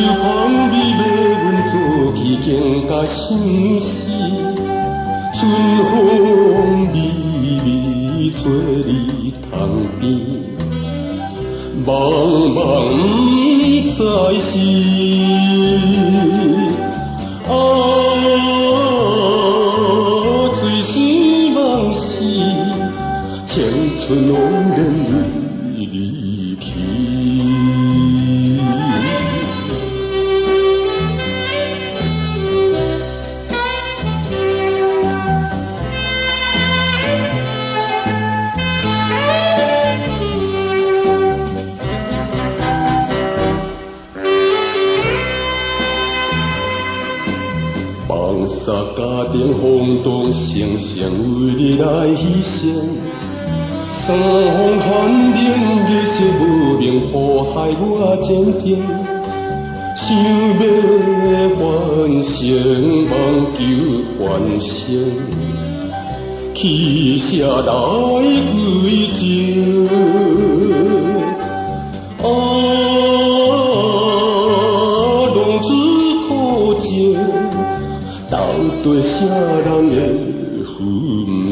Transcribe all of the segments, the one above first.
旁美马阮做起经甲心事，春风微微吹你窗边，茫茫不知是醉生梦死，青春拢任你离去。放下家庭风动，生生为你来牺牲。三风寒冷，日色无明，迫害我坚定。想要翻身，望求翻身，去舍来归情。浪子苦情。到底啥人会分明？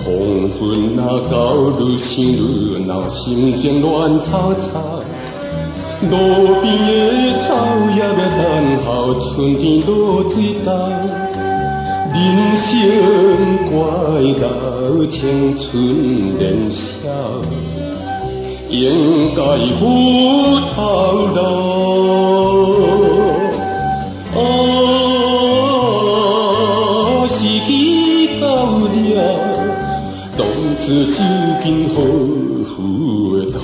黄昏若到，愈想愈恼，心情乱糟糟。路边的草叶要等候，春天落水豆。人生怪老，青春年少，应该赴头路。时机到了。当作酒敬好父的头。